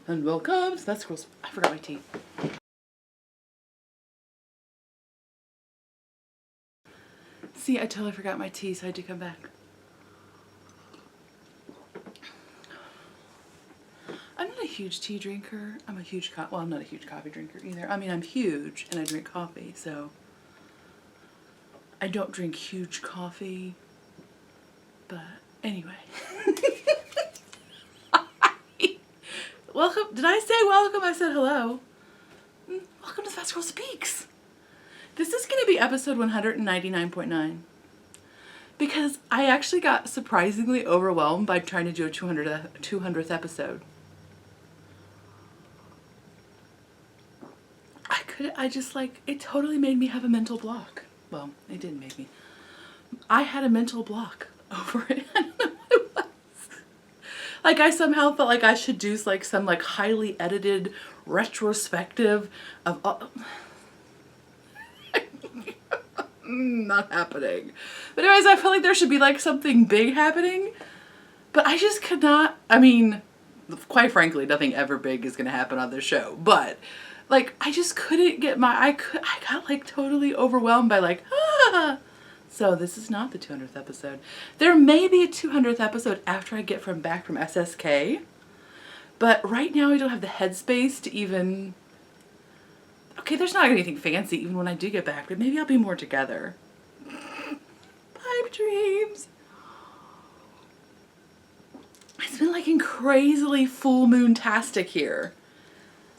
and welcome to That's Gross. I forgot my tea. See, I totally forgot my tea, so I had to come back. I'm not a huge tea drinker. I'm a huge well, I'm not a huge coffee drinker either. I mean, I'm huge and I drink coffee, so I don't drink huge coffee. But anyway. Welcome. Did I say welcome? I said hello. Welcome to Fast Girl Speaks. This is going to be episode 199.9 because I actually got surprisingly overwhelmed by trying to do a 200th episode. It totally made me have a mental block. Well, it didn't make me. I had a mental block over it. I don't know what it was. Like, I somehow felt like I should do like some like highly edited retrospective of not happening. But anyways, I felt like there should be like something big happening, but I just could not. I mean, quite frankly, nothing ever big is going to happen on this show, but like I just couldn't get I got like totally overwhelmed by like, ah. So this is not the 200th episode. There may be a 200th episode after I get back from SSK, but right now I don't have the headspace to even. Okay, there's not anything fancy even when I do get back, but maybe I'll be more together. Pipe dreams. It's been like crazily full moon-tastic here.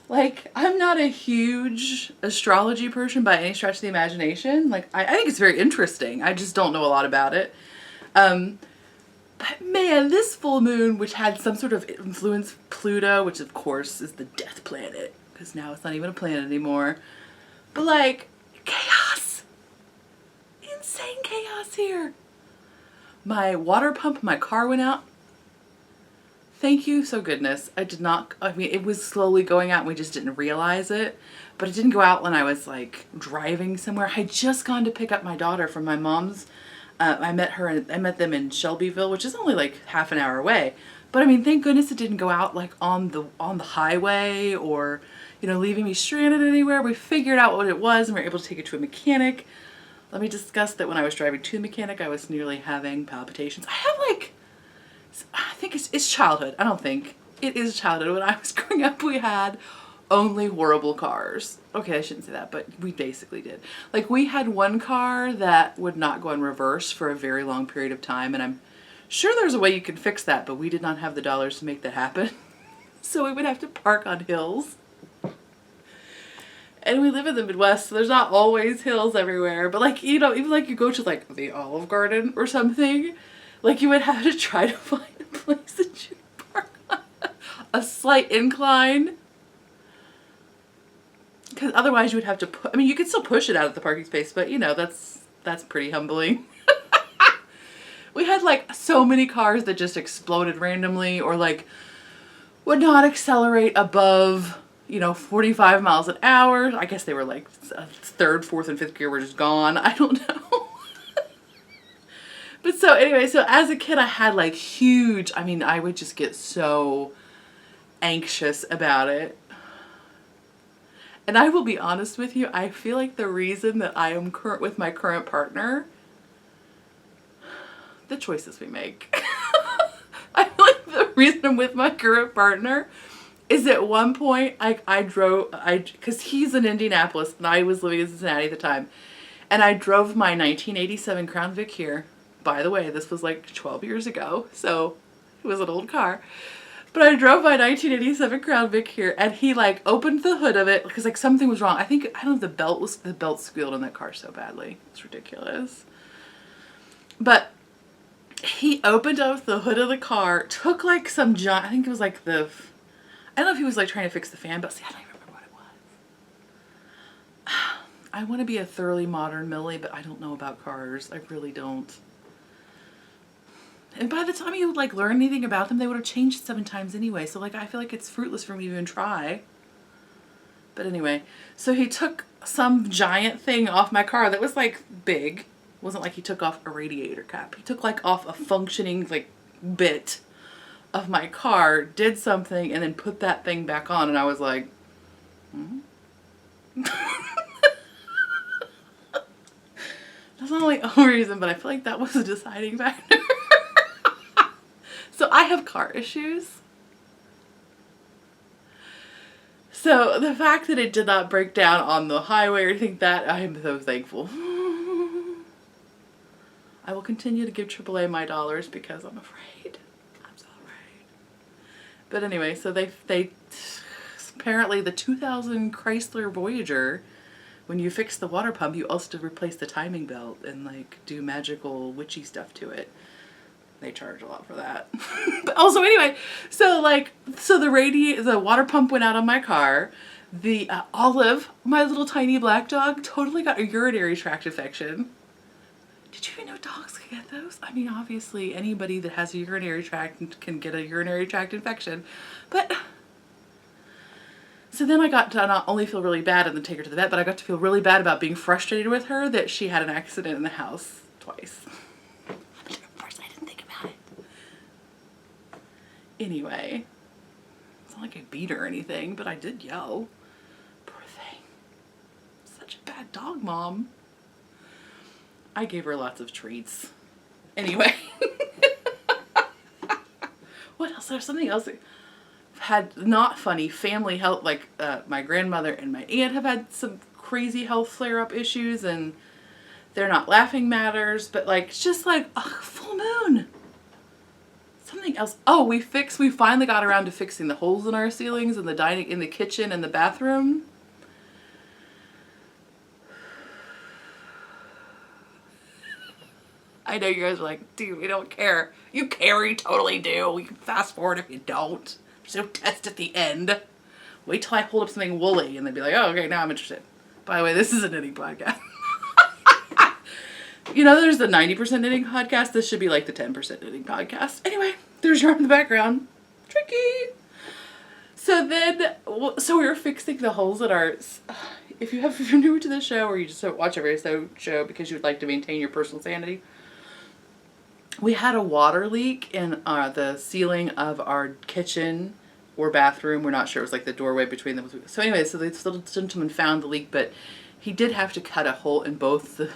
Like, I'm not a huge astrology person by any stretch of the imagination. Like, I think it's very interesting. I just don't know a lot about it. But man, this full moon, which had some sort of influence, Pluto, which of course is the death planet, because now it's not even a planet anymore. But like, chaos. Insane chaos here. My water pump, my car went out. Thank you, so goodness. I mean, it was slowly going out and we just didn't realize it. But it didn't go out when I was like driving somewhere. I had just gone to pick up my daughter from my mom's. I met them in Shelbyville, which is only like half an hour away. But I mean, thank goodness it didn't go out like on the highway or, you know, leaving me stranded anywhere. We figured out what it was and we were able to take it to a mechanic. Let me discuss that when I was driving to the mechanic, I was nearly having palpitations. I have like, I think it's childhood. I don't think. It is childhood. When I was growing up, we had only horrible cars. Okay, I shouldn't say that, but we basically did. Like, we had one car that would not go in reverse for a very long period of time, and I'm sure there's a way you can fix that, but we did not have the dollars to make that happen. So we would have to park on hills. And we live in the Midwest, so there's not always hills everywhere. But like, you know, even like you go to like the Olive Garden or something, like you would have to try to find a place that you park on a slight incline. Because otherwise you would have to I mean, you could still push it out of the parking space, but you know, that's pretty humbling. We had like so many cars that just exploded randomly or like would not accelerate above, you know, 45 miles an hour. I guess they were like third, fourth, and fifth gear were just gone. I don't know. But so anyway, so as a kid I had like huge, I mean, I would just get so anxious about it. And I will be honest with you, I feel like the reason that I am with my current partner, the choices we make. I feel like the reason I'm with my current partner is at one point because he's in Indianapolis and I was living in Cincinnati at the time, and I drove my 1987 Crown Vic here. By the way, this was like 12 years ago, so it was an old car. But I drove my 1987 Crown Vic here, and he like opened the hood of it because like something was wrong. I don't know if the belt squealed in that car so badly. It's ridiculous. But he opened up the hood of the car, took like some giant, I think it was like I don't know if he was like trying to fix the fan, but see, I don't even remember what it was. I want to be a thoroughly modern Millie, but I don't know about cars. I really don't. And by the time you would like learn anything about them, they would have changed 7 times anyway. So like, I feel like it's fruitless for me to even try. But anyway, so he took some giant thing off my car that was like big. It wasn't like he took off a radiator cap. He took like off a functioning like bit of my car, did something, and then put that thing back on, and I was like, hmm? That's not the only reason, but I feel like that was a deciding factor. So I have car issues. So the fact that it did not break down on the highway or anything like that, I am so thankful. I will continue to give AAA my dollars because I'm afraid. I'm so afraid. But anyway, so they apparently the 2000 Chrysler Voyager, when you fix the water pump, you also replace the timing belt and like do magical witchy stuff to it. They charge a lot for that. But also anyway, so the water pump went out on my car. The Olive, my little tiny black dog, totally got a urinary tract infection. Did you even know dogs can get those? I mean, obviously anybody that has a urinary tract can get a urinary tract infection. But so then I got to not only feel really bad and then take her to the vet, but I got to feel really bad about being frustrated with her that she had an accident in the house twice. Anyway, it's not like I beat her or anything, but I did yell. Poor thing. Such a bad dog, Mom. I gave her lots of treats. Anyway. What else? There's something else that had not funny family health, like my grandmother and my aunt have had some crazy health flare-up issues, and they're not laughing matters, but like, it's just like, ugh, full moon. Something else. Oh, we finally got around to fixing the holes in our ceilings in the kitchen and the bathroom. I know you guys are like, dude, we don't care. You care, you totally do. We can fast forward if you don't. There's no test at the end. Wait till I hold up something woolly and they'd be like, oh, okay, now I'm interested. By the way, this is a knitting podcast. You know, there's the 90% knitting podcast. This should be like the 10% knitting podcast. Anyway, there's Yarn in the background. Tricky. So then, so we were fixing the holes in our, if you're new to the show or you just don't watch every show because you would like to maintain your personal sanity, we had a water leak in the ceiling of our kitchen or bathroom. We're not sure. It was like the doorway between them. So anyway, so the little gentleman found the leak, but he did have to cut a hole in both the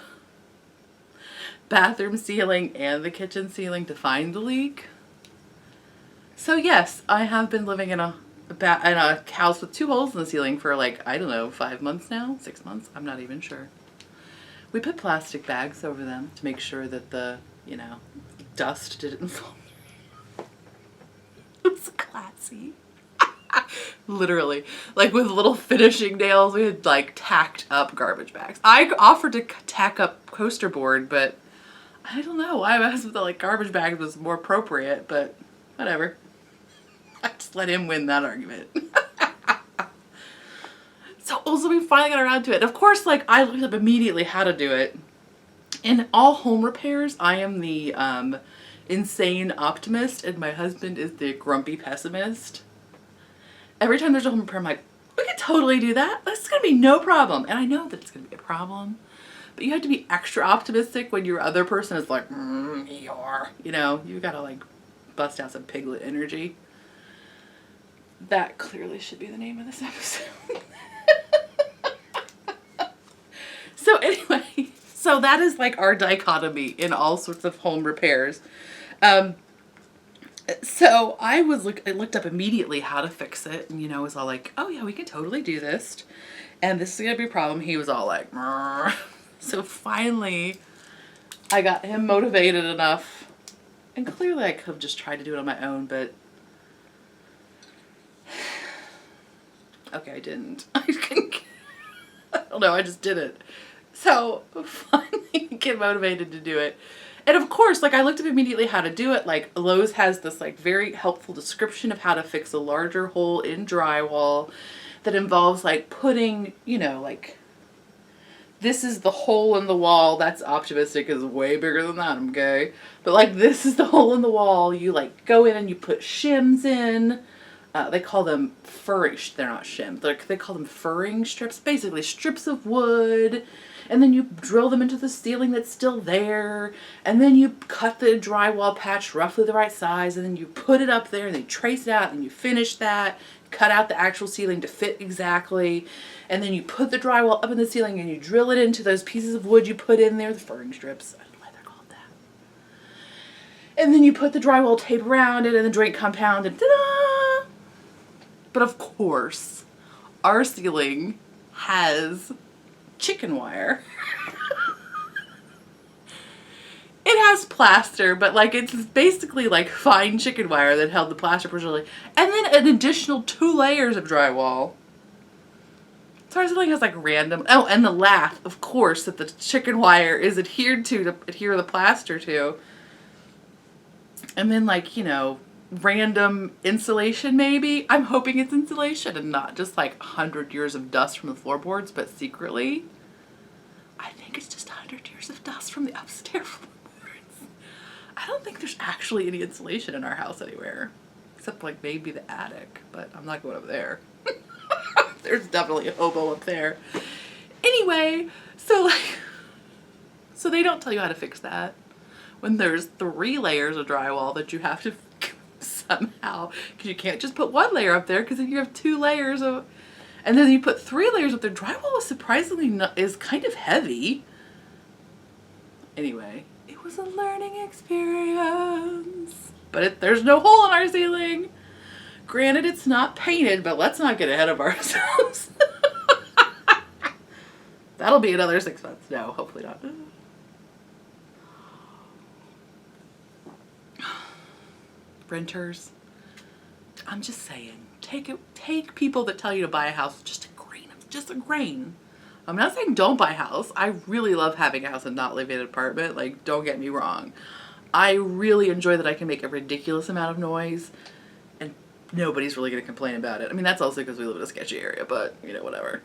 bathroom ceiling and the kitchen ceiling to find the leak. So yes, I have been living in a house with 2 holes in the ceiling for like, I don't know, 5 months now, 6 months. I'm not even sure. We put plastic bags over them to make sure that the, dust didn't fall. It's classy. Literally, like with little finishing nails, we had like tacked up garbage bags. I offered to tack up coaster board, but I don't know. I asked if the like garbage bag was more appropriate, but whatever. I just let him win that argument. So also we finally got around to it. Of course, like I looked up immediately how to do it. In all home repairs, I am the insane optimist and my husband is the grumpy pessimist. Every time there's a home repair, I'm like, we can totally do that. That's going to be no problem. And I know that it's going to be a problem. But you have to be extra optimistic when your other person is like, you got to like bust out some Piglet energy. That clearly should be the name of this episode. So anyway, so that is like our dichotomy in all sorts of home repairs. So I looked up immediately how to fix it and, was all like, oh yeah, we can totally do this. And this is going to be a problem. He was all like, Mrr. So finally I got him motivated enough, and clearly I could have just tried to do it on my own, but okay, I didn't. I don't know, I just did it. So finally get motivated to do it. And of course, like I looked up immediately how to do it. Like Lowe's has this like very helpful description of how to fix a larger hole in drywall that involves like putting, like this is the hole in the wall. That's optimistic, is way bigger than that, okay? But like this is the hole in the wall. You like go in and you put shims in. they call them furring, they're not shim, they call them furring strips, basically strips of wood, and then you drill them into the ceiling that's still there, and then you cut the drywall patch roughly the right size, and then you put it up there, and then you trace it out, and you finish that, cut out the actual ceiling to fit exactly, and then you put the drywall up in the ceiling, and you drill it into those pieces of wood you put in there, the furring strips. I don't know why they're called that. And then you put the drywall tape around it, and the joint compound, and ta-da! But of course, our ceiling has chicken wire. It has plaster, but like it's basically like fine chicken wire that held the plaster originally. And then an additional 2 layers of drywall. So our ceiling has like random, oh, and the lath, of course, that the chicken wire is adhered to adhere the plaster to. And then like, you know, random insulation maybe. I'm hoping it's insulation and not just like 100 years of dust from the floorboards, but secretly I think it's just 100 years of dust from the upstairs floorboards. I don't think there's actually any insulation in our house anywhere, except like maybe the attic, but I'm not going up there. There's definitely a hobo up there. Anyway, so they don't tell you how to fix that when there's 3 layers of drywall that you have to somehow, because you can't just put 1 layer up there, because then you have 2 layers of, and then you put 3 layers up there. Drywall is surprisingly is kind of heavy. Anyway, it was a learning experience. But there's no hole in our ceiling. Granted, it's not painted, but let's not get ahead of ourselves. That'll be another 6 months. No, hopefully not. Renters, I'm just saying, take people that tell you to buy a house just a grain. I'm not saying don't buy a house. I really love having a house and not living in an apartment. Like, don't get me wrong. I really enjoy that I can make a ridiculous amount of noise and nobody's really going to complain about it. I mean, that's also because we live in a sketchy area, but you know, whatever.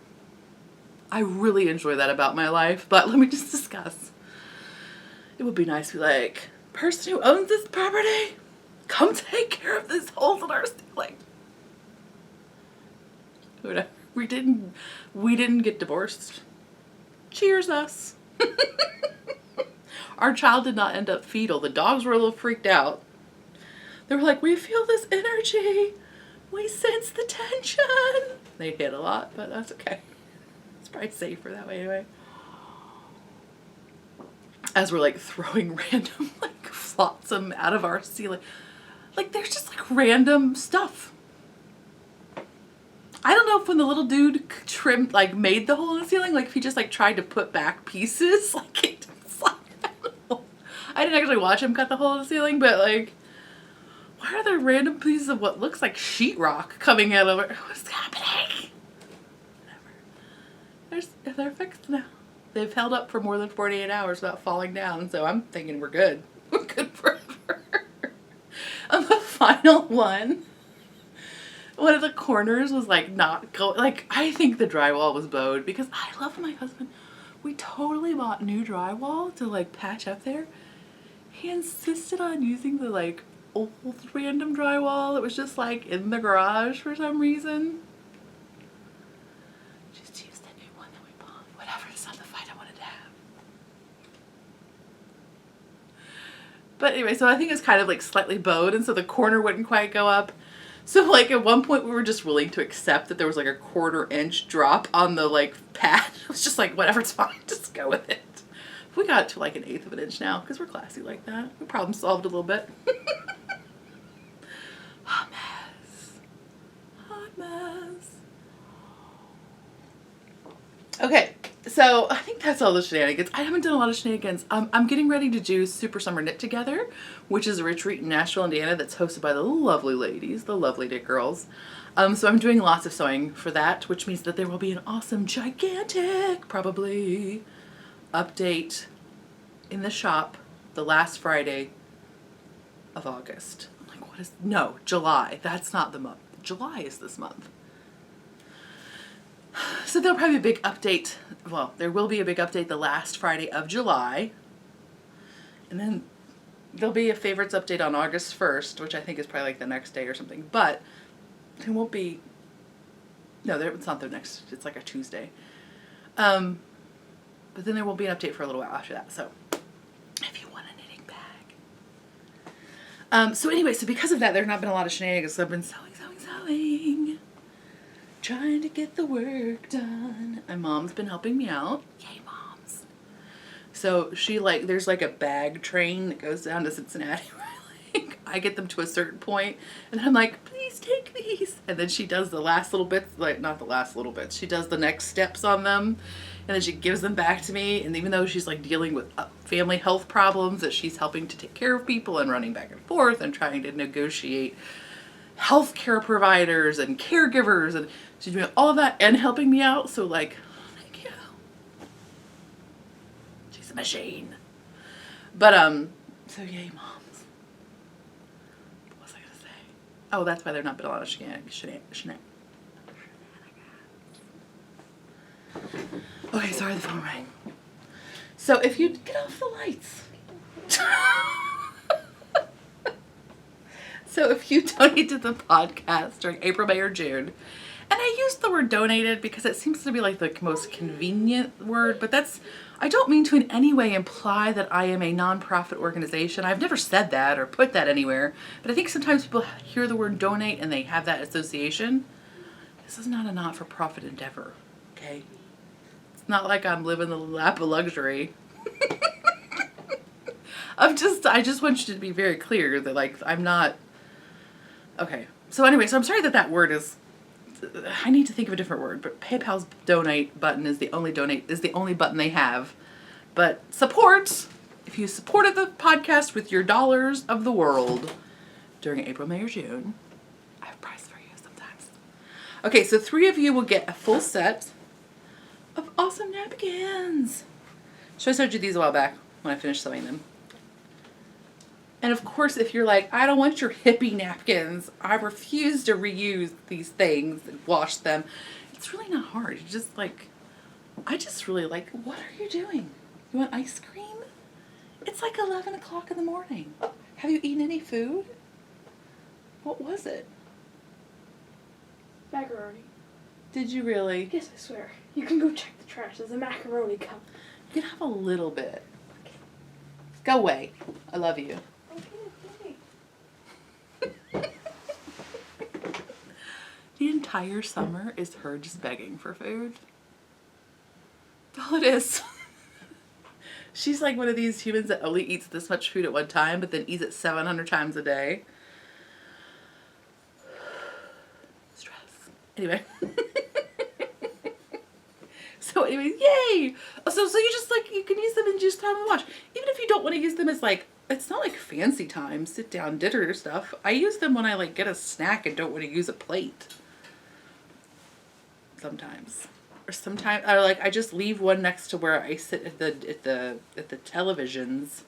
I really enjoy that about my life, but let me just discuss. It would be nice to be like, person who owns this property, come take care of these holes in our ceiling. Whatever. We didn't get divorced. Cheers us. Our child did not end up fetal. The dogs were a little freaked out. They were like, we feel this energy. We sense the tension. They hit a lot, but that's okay. It's probably safer that way anyway. As we're like throwing random like flotsam out of our ceiling. Like there's just like random stuff. I don't know if when the little dude trimmed, like made the hole in the ceiling, like if he just like tried to put back pieces, like it didn't, I didn't actually watch him cut the hole in the ceiling, but like, why are there random pieces of what looks like sheetrock coming out of it? What's happening? Whatever. They're fixed now. They've held up for more than 48 hours without falling down, so I'm thinking we're good. We're good forever. And the final one of the corners was like not go, like I think the drywall was bowed because I love my husband. We totally bought new drywall to like patch up there. He insisted on using the like old random drywall that was just like in the garage for some reason. Just use the new one that we bought. Whatever, it's not the fight I wanted to have. But anyway, so I think it's kind of like slightly bowed, and so the corner wouldn't quite go up. So like at one point we were just willing to accept that there was like a 1/4 inch drop on the like pad. It was just like, whatever, it's fine, just go with it. We got it to like 1/8 of an inch now because we're classy like that. We problem solved a little bit. Hot mess. Hot mess. Okay, so I think that's all the shenanigans. I haven't done a lot of shenanigans. I'm getting ready to do Super Summer Knit Together, which is a retreat in Nashville, Indiana that's hosted by the lovely ladies, the lovely knit girls. So I'm doing lots of sewing for that, which means that there will be an awesome, gigantic, probably, update in the shop the last Friday of August. I'm like, what is, no, July. That's not the month. July is this month. So there'll probably be a big update. Well, there will be a big update the last Friday of July. And then there'll be a favorites update on August 1st, which I think is probably like the next day or something. But It won't be, no, it's not their next, it's like a Tuesday. But then there won't be an update for a little while after that. So if you want a knitting bag. So anyway, so because of that, there's not been a lot of shenanigans. So I've been sewing. Trying to get the work done. My mom's been helping me out. Yay, moms. So she there's like a bag train that goes down to Cincinnati. I get them to a certain point and I'm like, please take these. And then she does the last little bits, not the last little bits. She does the next steps on them and then she gives them back to me. And even though she's dealing with family health problems, that she's helping to take care of people and running back and forth and trying to negotiate healthcare providers and caregivers, and she's doing all of that and helping me out. So thank you. She's a machine. But so yay, moms. What was I gonna say? Oh, that's why there's not been a lot of shenanigans. Okay, sorry, the phone rang. So if you get off the lights. So if you donate to the podcast during April, May, or June, and I used the word donated because it seems to be the most convenient word, but I don't mean to in any way imply that I am a nonprofit organization. I've never said that or put that anywhere, but I think sometimes people hear the word donate and they have that association. This is not a not-for-profit endeavor, okay? It's not like I'm living the lap of luxury. I just want you to be very clear that I'm not. Okay, so anyway, so I'm sorry that word is, I need to think of a different word, but PayPal's donate button is the only button they have. But if you supported the podcast with your dollars of the world during April, May, or June, I have a prize for you sometimes. Okay, so 3 of you will get a full set of awesome napkins. Should I showed you these a while back when I finished sewing them? And of course, if you're I don't want your hippie napkins, I refuse to reuse these things and wash them. It's really not hard. You just I just really what are you doing? You want ice cream? It's 11 o'clock in the morning. Have you eaten any food? What was it? Macaroni. Did you really? Yes, I swear. You can go check the trash. There's a macaroni cup. You can have a little bit. Okay. Go away. I love you. The entire summer is her just begging for food. All it is. She's like one of these humans that only eats this much food at one time, but then eats it 700 times a day. Stress. Anyway. So anyway, yay! So you just you can use them in just time and wash. Even if you don't want to use them as it's not fancy time, sit down dinner stuff. I use them when I get a snack and don't want to use a plate. Sometimes. Or sometimes I just leave one next to where I sit at the televisions,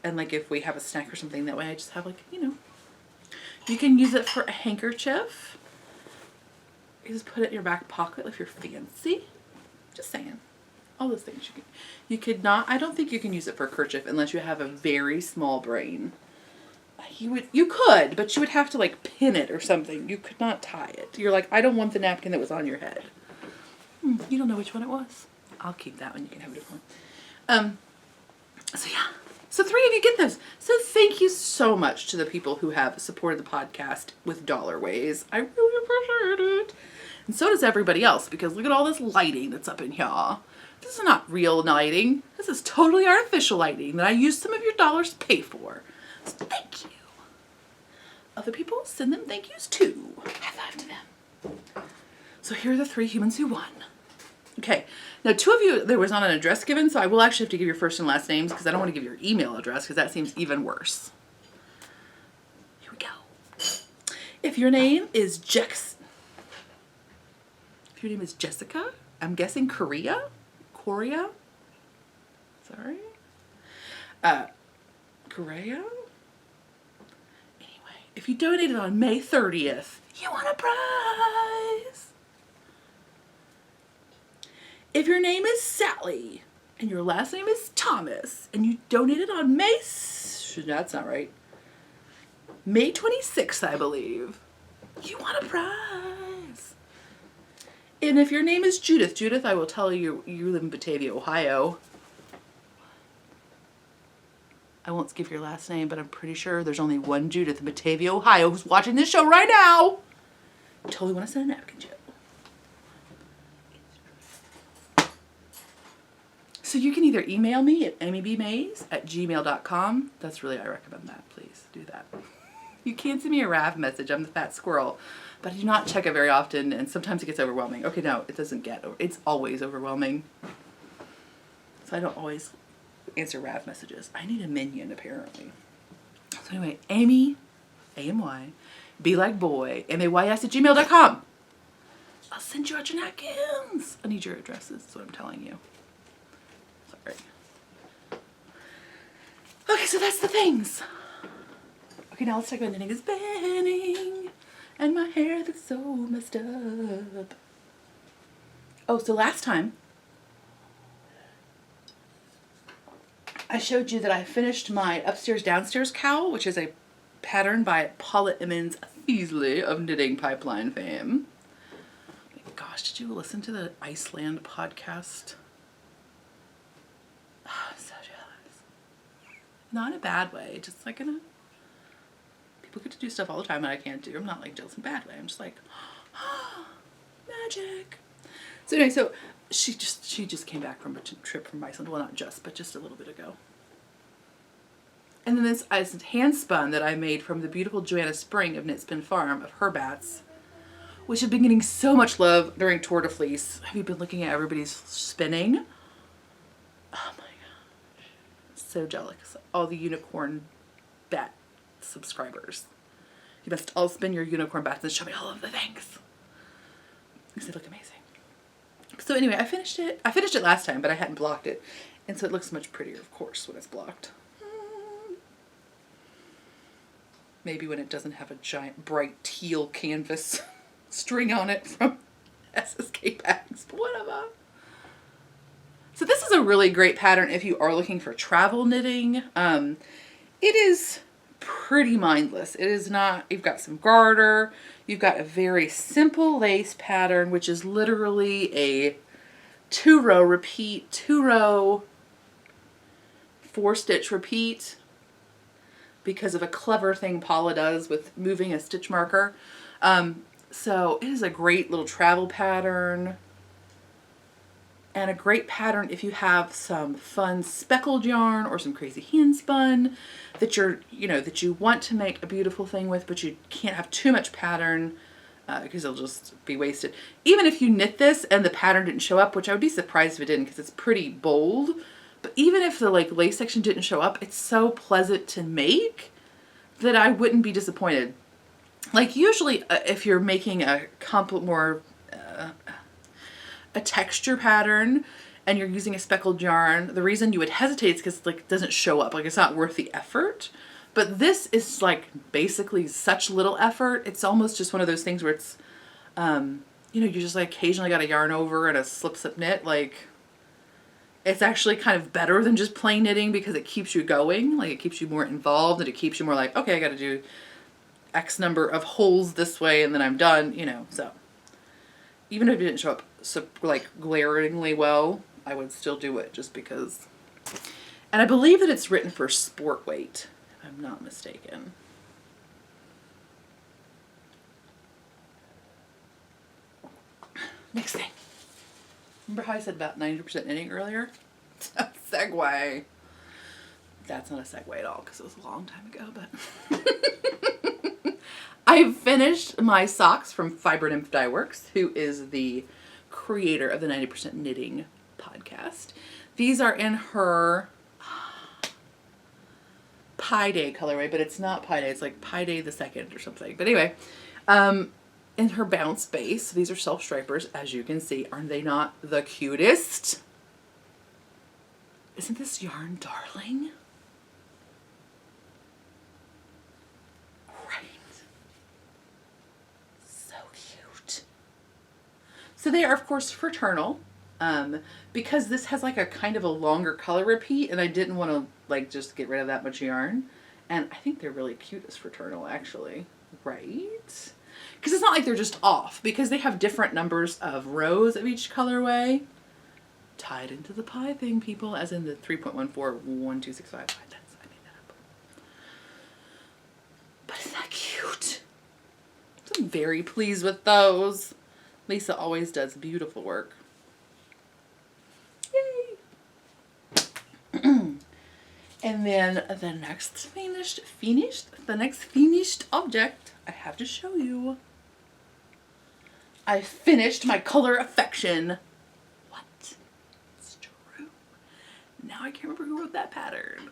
and if we have a snack or something, that way I just have you can use it for a handkerchief. You just put it in your back pocket if you're fancy. Just saying. All those things you could not. I don't think you can use it for a kerchief unless you have a very small brain. You could, but you would have to pin it or something. You could not tie it. You're I don't want the napkin that was on your head. You don't know which one it was. I'll keep that one. You can have a different one. So yeah. So 3 of you get those. So thank you so much to the people who have supported the podcast with dollar ways. I really appreciate it. And so does everybody else, because look at all this lighting that's up in here. This is not real lighting. This is totally artificial lighting that I used some of your dollars to pay for. So thank you. Other people, send them thank yous too. High five to them. So here are the 3 humans who won. Okay, now 2 of you, there was not an address given, so I will actually have to give your first and last names because I don't want to give your email address because that seems even worse. Here we go. If your name is Jessica, I'm guessing Korea? Sorry. Korea? Anyway, if you donated on May 30th, you won a prize. If your name is Sally and your last name is Thomas and you donated on that's not right. May 26th, I believe. You want a prize. And if your name is Judith, Judith, I will tell you, you live in Batavia, Ohio. I won't give your last name, but I'm pretty sure there's only one Judith in Batavia, Ohio who's watching this show right now. I totally want to send a napkin, Joe. So you can either email me at amybmays@gmail.com. That's really, I recommend that. Please do that. You can send me a RAV message. I'm the fat squirrel. But I do not check it very often, and sometimes it gets overwhelming. Okay, no, it doesn't get over. It's always overwhelming. So I don't always answer RAV messages. I need a minion, apparently. So anyway, Amy, A-M-Y, be like boy, MAYS@gmail.com. I'll send you out your napkins. I need your addresses, that's what I'm telling you. Sorry. Okay, so that's the things. Okay, now let's talk about knitting is banning. And my hair that's so messed up. Oh, so last time I showed you that I finished my upstairs downstairs cowl, which is a pattern by Paula Emons-Fuesle of Knitting Pipeline fame. Oh my gosh, did you listen to the Iceland podcast? Oh, I'm so jealous. Not in a bad way, just like in a... People get to do stuff all the time that I can't do. I'm not like jealous in a bad way. I'm just like, oh, magic. So anyway, so she just came back from a trip from Iceland. Well, not just, but just a little bit ago. And then this hand spun that I made from the beautiful Joanna Spring of Knit Spin Farm of her bats, which have been getting so much love during Tour de Fleece. Have you been looking at everybody's spinning? Oh my gosh. So jealous. All the unicorn bat subscribers. You must all spin your unicorn bats and show me all of the things. Because they look amazing. So anyway, I finished it. I finished it last time, but I hadn't blocked it. And so it looks much prettier, of course, when it's blocked. Maybe when it doesn't have a giant bright teal canvas string on it from SSK bags, but whatever. So this is a really great pattern if you are looking for travel knitting. It is pretty mindless. It is not, you've got some garter, you've got a very simple lace pattern, which is literally a 2-row repeat, 2-row, 4-stitch repeat, because of a clever thing Paula does with moving a stitch marker. So it is a great little travel pattern, and a great pattern if you have some fun speckled yarn or some crazy hand spun that that you want to make a beautiful thing with, but you can't have too much pattern because it'll just be wasted. Even if you knit this and the pattern didn't show up, which I would be surprised if it didn't because it's pretty bold, but even if the lace section didn't show up, it's so pleasant to make that I wouldn't be disappointed. Like usually if you're making a texture pattern and you're using a speckled yarn, the reason you would hesitate is because it doesn't show up. Like it's not worth the effort. But this is like basically such little effort. It's almost just one of those things where it's, you just like occasionally got a yarn over and a slip knit. Like it's actually kind of better than just plain knitting because it keeps you going. Like it keeps you more involved and it keeps you more like, okay, I got to do X number of holes this way and then I'm done, so. Even if it didn't show up so glaringly well, I would still do it just because. And I believe that it's written for sport weight, if I'm not mistaken. Next thing. Remember how I said about 90% knitting earlier? Segue. That's not a segue at all because it was a long time ago, but I've finished my socks from Fibernymph Dyeworks, who is the creator of the 90% Knitting podcast. These are in her Pi Day colorway, but it's not Pi Day. It's like Pi Day the 2nd or something. But anyway, in her bounce base, these are self-stripers, as you can see. Aren't they not the cutest? Isn't this yarn darling? So they are, of course, fraternal, because this has like a kind of a longer color repeat, and I didn't want to just get rid of that much yarn. And I think they're really cute as fraternal, actually, right? Because it's not like they're just off, because they have different numbers of rows of each colorway. Tied into the pie thing, people, as in the 3.141265 pie. I made that up. But isn't that cute? So I'm very pleased with those. Lisa always does beautiful work. Yay! And then the next finished object I have to show you. I finished my color affection. What? It's true. Now I can't remember who wrote that pattern.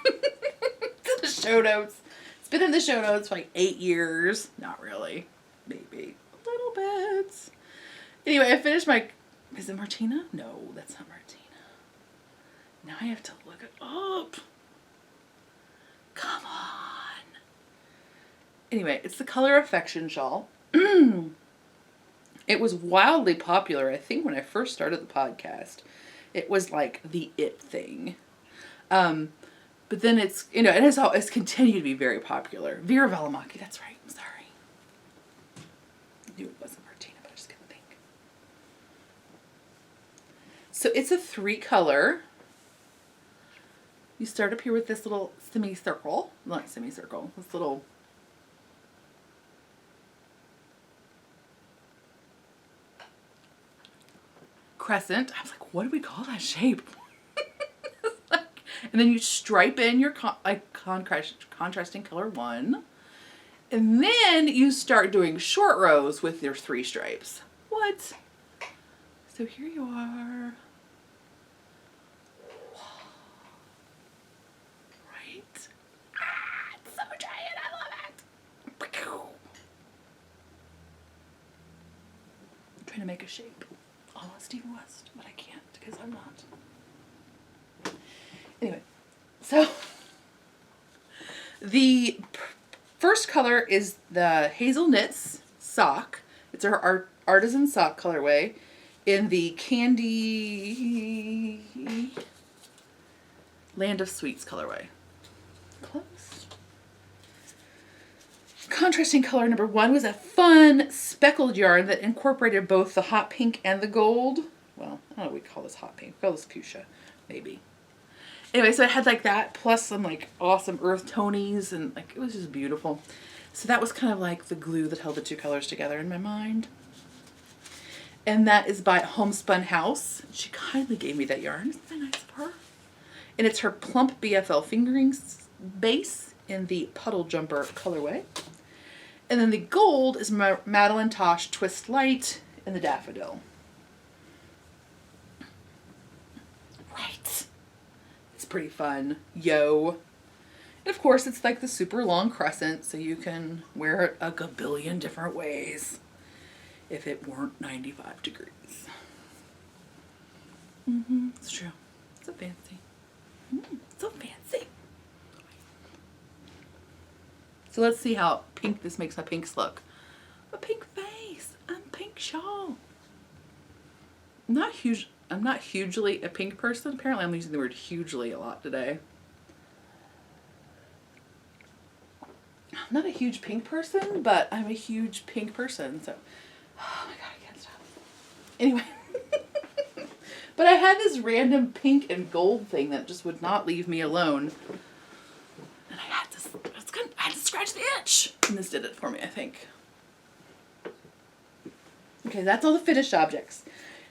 It's in the show notes. It's been in the show notes for like 8 years. Not really. Maybe a little bit. Anyway, I finished my... Is it Martina? No, that's not Martina. Now I have to look it up. Come on. Anyway, it's the Color Affection shawl. It was wildly popular, I think, when I first started the podcast. It was like the it thing. But then it's, you know, it's continued to be very popular. Veera Valimaki, that's right. I'm sorry. I knew it wasn't Martina, but I just couldn't think. So it's a 3-color. You start up here with this little semicircle. Not semicircle. This little... crescent. I was like, what do we call that shape? And then you stripe in your contrasting color 1. And then you start doing short rows with your 3 stripes. What? So here you are. Right? Ah, it's so giant. I love it. I'm trying to make a shape. Oh, Stephen West, but I can't because I'm not. Anyway, so the first color is the Hazel Knits sock. It's our Artisan sock colorway in the Candy Land of Sweets colorway. Close. Contrasting color number 1 was a fun speckled yarn that incorporated both the hot pink and the gold. Well, I don't know what we call this hot pink. We call this fuchsia, maybe. Anyway, so it had like that plus some like awesome earth tonies, and like it was just beautiful. So that was kind of like the glue that held the 2 colors together in my mind. And that is by Homespun House. She kindly gave me that yarn. Isn't that nice of her? And it's her plump BFL fingering base in the Puddle Jumper colorway. And then the gold is Madelinetosh Twist Light in the Daffodil. Right. It's pretty fun. Yo. And of course it's like the super long crescent, so you can wear it a gabillion different ways if it weren't 95 degrees. It's true. It's so fancy. So fancy. So let's see how pink this makes my pinks look. A pink face and pink shawl. I'm not hugely a pink person. Apparently I'm using the word hugely a lot today. I'm not a huge pink person, but I'm a huge pink person. So, oh my god, I can't stop. Anyway. But I had this random pink and gold thing that just would not leave me alone. And I had to scratch the itch. And this did it for me, I think. Okay, that's all the finished objects.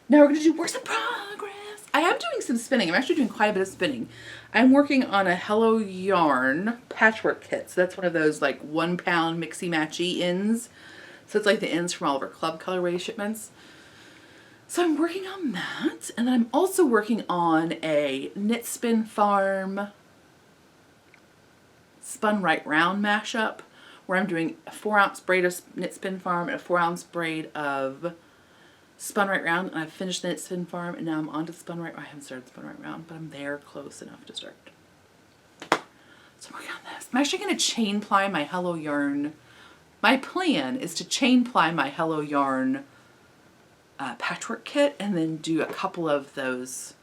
Now we're going to do works in progress. I am doing some spinning. I'm actually doing quite a bit of spinning. I'm working on a Hello Yarn patchwork kit. So that's one of those like 1 pound mixy-matchy ends. So it's like the ends from all of our club colorway shipments. So I'm working on that. And then I'm also working on a Knit Spin Farm Spun Right Round mashup, where I'm doing a 4-ounce braid of Knit Spin Farm and a 4-ounce braid of Spun Right Round. And I've finished the Knit Spin Farm, and now I'm on to Spun Right. I haven't started Spun Right Round, but I'm there close enough to start. So I'm working on this. I'm actually going to chain ply my Hello Yarn. My plan is to chain ply my Hello Yarn patchwork kit, and then do a couple of those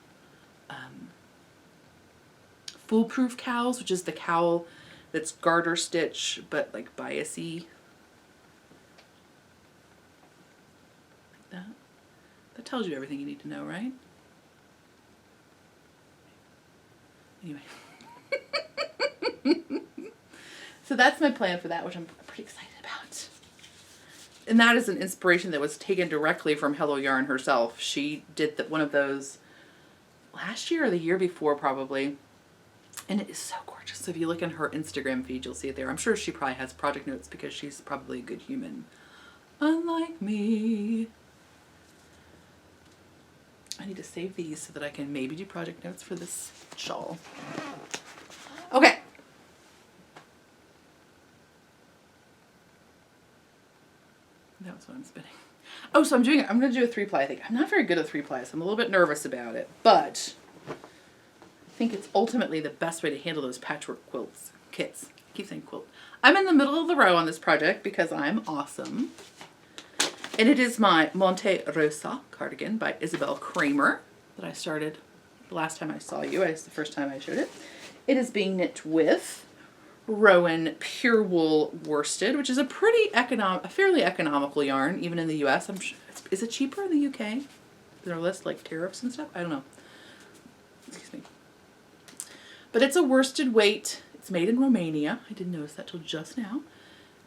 foolproof cowls, which is the cowl that's garter stitch but like biasy That tells you everything you need to know, right? Anyway. So that's my plan for that, which I'm pretty excited about. And that is an inspiration that was taken directly from Hello Yarn herself. She did one of those last year or the year before probably. And it is so gorgeous. So if you look in her Instagram feed, you'll see it there. I'm sure she probably has project notes because she's probably a good human. Unlike me. I need to save these so that I can maybe do project notes for this shawl. Okay. That was what I'm spinning. Oh, so I'm going to do a 3-ply, I think. I'm not very good at 3-ply, so I'm a little bit nervous about it, but I think it's ultimately the best way to handle those patchwork kits. I keep saying quilt. I'm in the middle of the row on this project because I'm awesome. And it is my Monte Rosa cardigan by Isabell Kraemer that I started the last time I saw you. It's the first time I showed it. It is being knit with Rowan pure wool worsted, which is a fairly economical yarn, even in the U.S. I'm sure, is it cheaper in the U.K.? There are less like tariffs and stuff. I don't know. Excuse me. But it's a worsted weight. It's made in Romania. I didn't notice that till just now.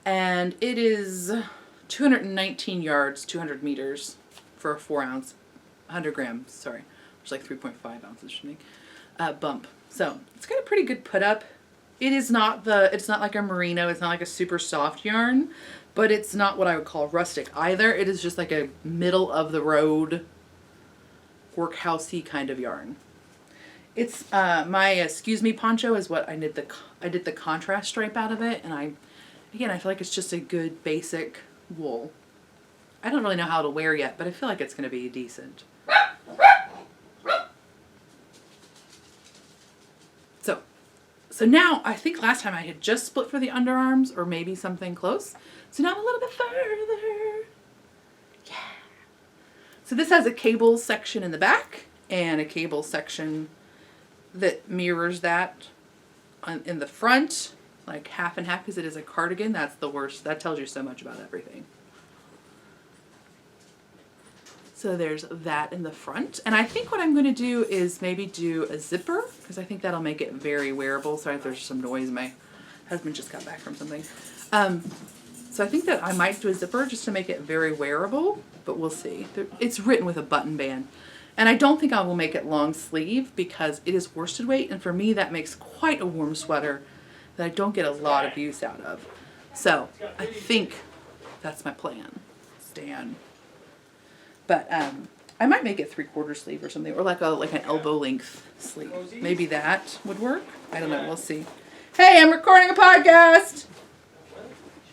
And it is 219 yards, 200 meters for a 4-ounce, 100 grams. Sorry, which is like 3.5 ounces, I think. Bump. So it's got a pretty good put up. It is not it's not like a merino, it's not like a super soft yarn, but it's not what I would call rustic either. It is just like a middle of the road workhousey kind of yarn. It's my excuse me poncho is what I did the contrast stripe out of it, and I feel like it's just a good basic wool. I don't really know how to wear yet, but I feel like it's going to be decent. So now, I think last time I had just split for the underarms, or maybe something close. So now I'm a little bit further. Yeah. So this has a cable section in the back, and a cable section that mirrors that in the front, like half and half, because it is a cardigan. That's the worst. That tells you so much about everything. So there's that in the front. And I think what I'm going to do is maybe do a zipper, because I think that'll make it very wearable. Sorry if there's some noise. My husband just got back from something. So I think that I might do a zipper just to make it very wearable, but we'll see. It's written with a button band. And I don't think I will make it long sleeve because it is worsted weight. And for me, that makes quite a warm sweater that I don't get a lot of use out of. So I think that's my plan. Stan. But I might make it 3/4 sleeve or something, or like an elbow length sleeve. Maybe that would work. I don't know. We'll see. Hey, I'm recording a podcast.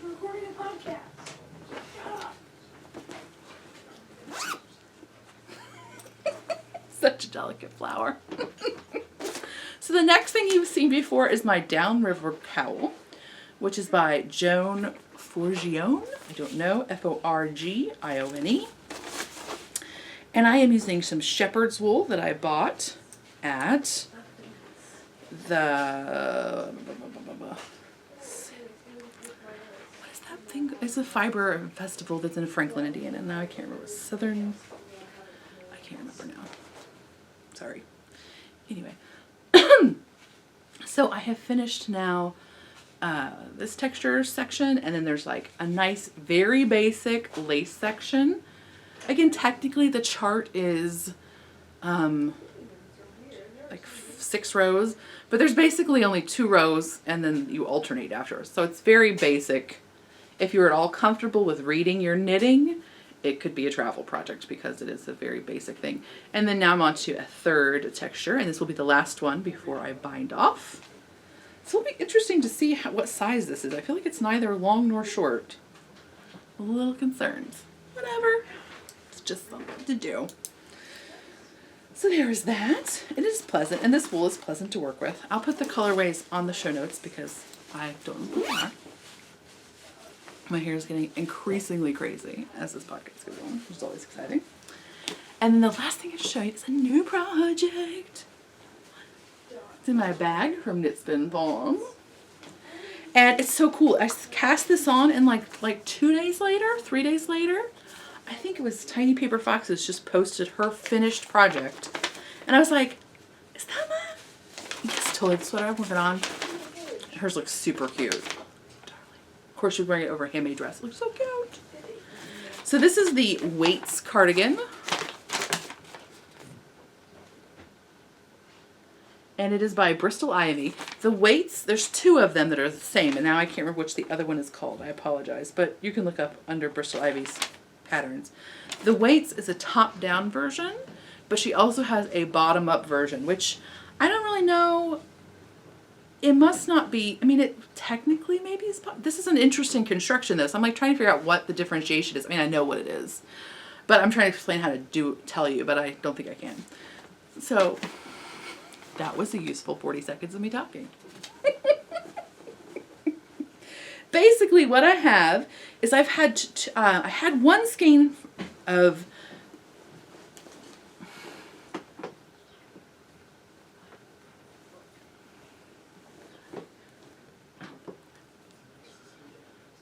You're recording a podcast. Such a delicate flower. So the next thing you've seen before is my Downriver Cowl, which is by Joan Forgione. I don't know. Forgione. And I am using some shepherd's wool that I bought at the, what is that thing? It's a fiber festival that's in Franklin, Indiana. Now I can't remember. I can't remember now. Sorry. Anyway. So I have finished now this texture section, and then there's like a nice, very basic lace section. Again, technically the chart is like 6 rows, but there's basically only 2 rows and then you alternate afterwards. So it's very basic. If you're at all comfortable with reading your knitting, it could be a travel project because it is a very basic thing. And then now I'm on to a third texture, and this will be the last one before I bind off. So it'll be interesting to see what size this is. I feel like it's neither long nor short. A little concerned. Whatever. Just something to do. So there's that. It is pleasant, and this wool is pleasant to work with. I'll put the colorways on the show notes because I don't know what they are. My hair is getting increasingly crazy as this podcast goes on, which is always exciting. And then the last thing I'll show you is a new project. It's in my bag from Knit Spin Farm. And it's so cool. I cast this on and like 2 days later, 3 days later, I think it was Tiny Paper Foxes just posted her finished project. And I was like, is that my? Yes, totally the sweater I'm working on. Hers looks super cute. Of course, she's wearing it over a handmade dress. It looks so cute. So this is the Weights cardigan. And it is by Bristol Ivy. The Weights, there's two of them that are the same, and now I can't remember which the other one is called. I apologize, but you can look up under Bristol Ivy's patterns. The Weights is a top-down version, but she also has a bottom-up version, which I don't really know. It must not be, I mean, it technically maybe is, this is an interesting construction though, so I'm like trying to figure out what the differentiation is. I mean, I know what it is, but I'm trying to explain how to tell you, but I don't think I can. So that was a useful 40 seconds of me talking. Basically what I have is I had one skein of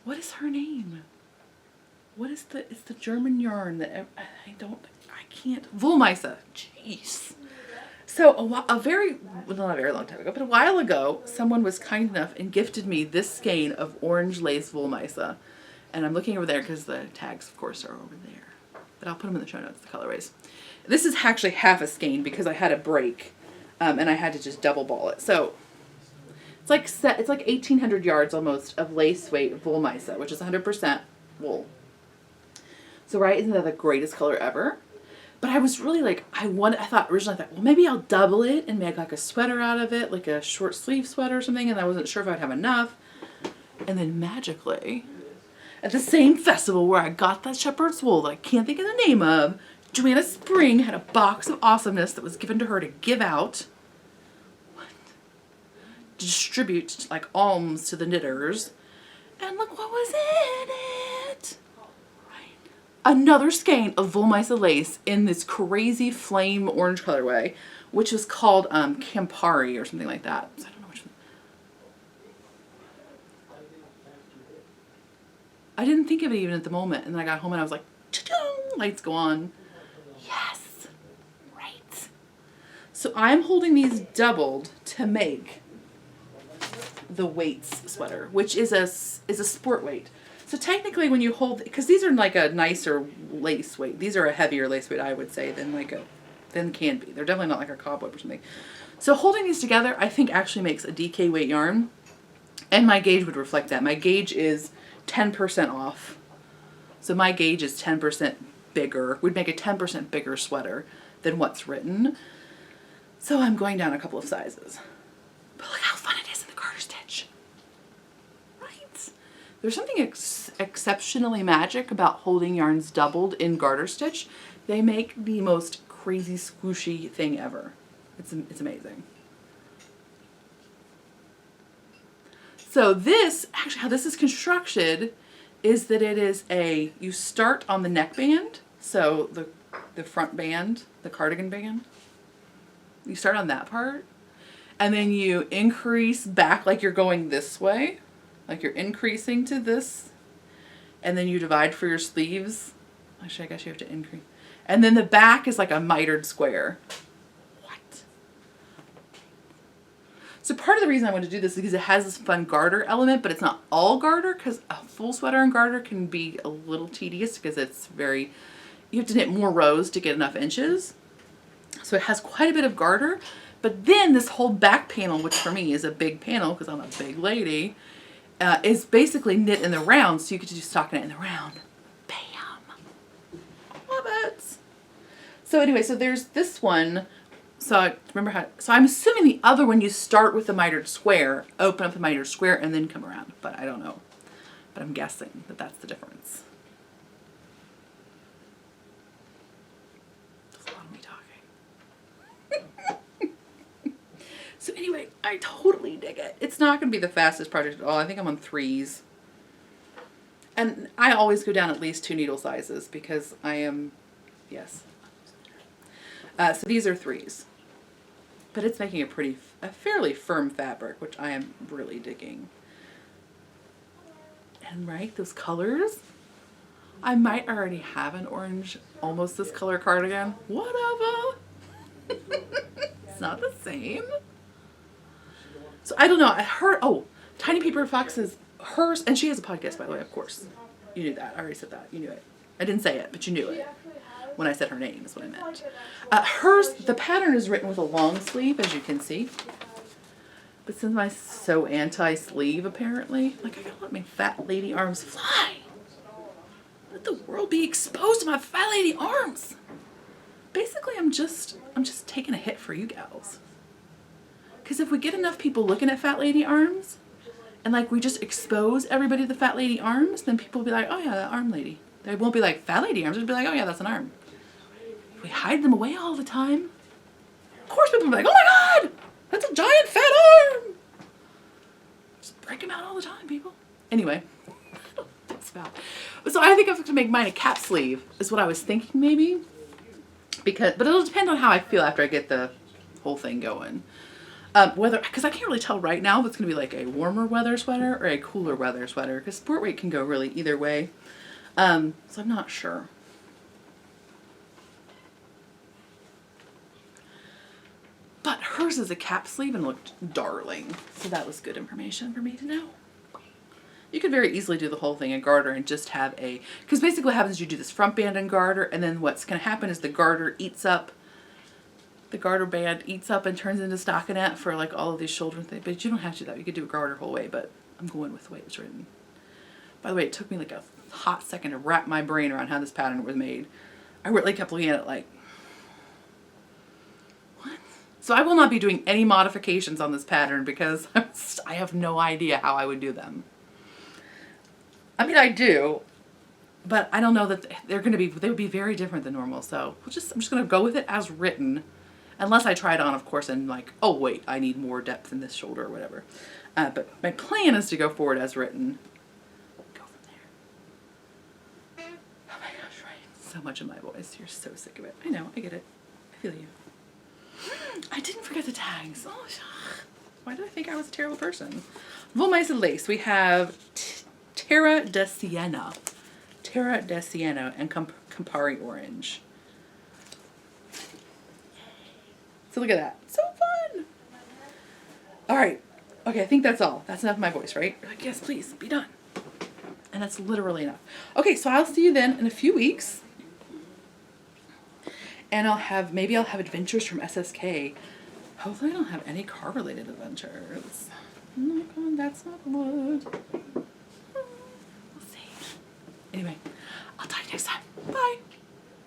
what is her name? What is it's the German yarn that I can't, Wollmeise. Jeez. So not a very long time ago, but a while ago, someone was kind enough and gifted me this skein of orange lace Wollmeise. And I'm looking over there because the tags, of course, are over there. But I'll put them in the show notes, the colorways. This is actually half a skein because I had a break and I had to just double ball it. So it's like 1,800 yards almost of lace weight Wollmeise, which is 100% wool. So right, isn't that the greatest color ever? But I was really like, originally I thought, well, maybe I'll double it and make like a sweater out of it, like a short sleeve sweater or something, and I wasn't sure if I'd have enough. And then magically, at the same festival where I got that shepherd's wool that I can't think of the name of, Joanna Spring had a box of awesomeness that was given to her to give out, to distribute like alms to the knitters. And look what was in it. Another skein of Wollmeise lace in this crazy flame orange colorway, which was called Campari or something like that. So I don't know which one. I didn't think of it even at the moment, and then I got home and I was like, cha-chung, lights go on. Yes, right. So I'm holding these doubled to make the Weights sweater, which is a sport weight. So technically when you hold, because these are like a nicer lace weight. These are a heavier lace weight, I would say, than can be. They're definitely not like a cobweb or something. So holding these together, I think actually makes a DK weight yarn. And my gauge would reflect that. My gauge is 10% off. So my gauge is 10% bigger. Would make a 10% bigger sweater than what's written. So I'm going down a couple of sizes. But look how fun it is in the garter stitch. There's something exceptionally magic about holding yarns doubled in garter stitch. They make the most crazy squishy thing ever. It's amazing. So this, actually how this is constructed is that it is you start on the neckband, so the front band, the cardigan band. You start on that part, and then you increase back like you're going this way. Like you're increasing to this, and then you divide for your sleeves. Actually, I guess you have to increase. And then the back is like a mitered square. What? So part of the reason I want to do this is because it has this fun garter element, but it's not all garter, because a full sweater and garter can be a little tedious because it's you have to knit more rows to get enough inches. So it has quite a bit of garter, but then this whole back panel, which for me is a big panel because I'm a big lady, is basically knit in the round, so you could just stockinette in the round. Bam! Love it! So anyway, so there's this one. So I'm assuming the other one you start with the mitered square, open up the mitered square, and then come around. But I don't know. But I'm guessing that that's the difference. That's a lot of me talking. So anyway, I totally dig it. It's not going to be the fastest project at all. I think I'm on 3s. And I always go down at least 2 needle sizes because I am, yes. So these are 3s. But it's making a fairly firm fabric, which I am really digging. And right, those colors. I might already have an orange, almost this color cardigan. Whatever. It's not the same. So I don't know. I heard, oh, Tiny Paper Fox's, hers, and she has a podcast, by the way, of course. You knew that. I already said that. You knew it. I didn't say it, but you knew it. When I said her name is what I meant. Hers, the pattern is written with a long sleeve, as you can see. But since I'm so anti-sleeve, apparently, like, I gotta let my fat lady arms fly. Let the world be exposed to my fat lady arms. Basically, I'm just taking a hit for you gals. Because if we get enough people looking at fat lady arms, and like we just expose everybody to the fat lady arms, then people will be like, oh yeah, that arm lady. They won't be like fat lady arms, they'll be like, oh yeah, that's an arm. If we hide them away all the time, of course people will be like, oh my god, that's a giant fat arm. Just break them out all the time, people. Anyway, that's about. So I think I have to make mine a cap sleeve, is what I was thinking maybe. But it'll depend on how I feel after I get the whole thing going. Because I can't really tell right now if it's going to be like a warmer weather sweater or a cooler weather sweater, because sport weight can go really either way. So I'm not sure. But hers is a cap sleeve and looked darling. So that was good information for me to know. You could very easily do the whole thing in garter and just have because basically what happens is you do this front band and garter, and then what's going to happen is the garter band eats up and turns into stockinette for like all of these shoulder things. But you don't have to do that. You could do a garter whole way, but I'm going with the way it's written. By the way, it took me like a hot second to wrap my brain around how this pattern was made. I really kept looking at it like, what? So I will not be doing any modifications on this pattern because I have no idea how I would do them. I mean, I do, but I don't know that they would be very different than normal. So I'm just going to go with it as written, unless I try it on, of course, and like, oh wait, I need more depth in this shoulder or whatever. But my plan is to go forward as written. Go from there. Oh my gosh, right. So much of my voice. You're so sick of it. I know, I get it. I feel you. I didn't forget the tags. Oh, why did I think I was a terrible person? Wollmeise lace. We have Terra de Siena. Terra de Siena and Campari orange. So look at that. So fun. All right. Okay, I think that's all. That's enough of my voice, right? You're like, yes, please, be done. And that's literally enough. Okay, so I'll see you then in a few weeks. And maybe I'll have adventures from SSK. Hopefully I don't have any car-related adventures. Oh my god, that's not good. We'll see. Anyway, I'll talk to you next time. Bye.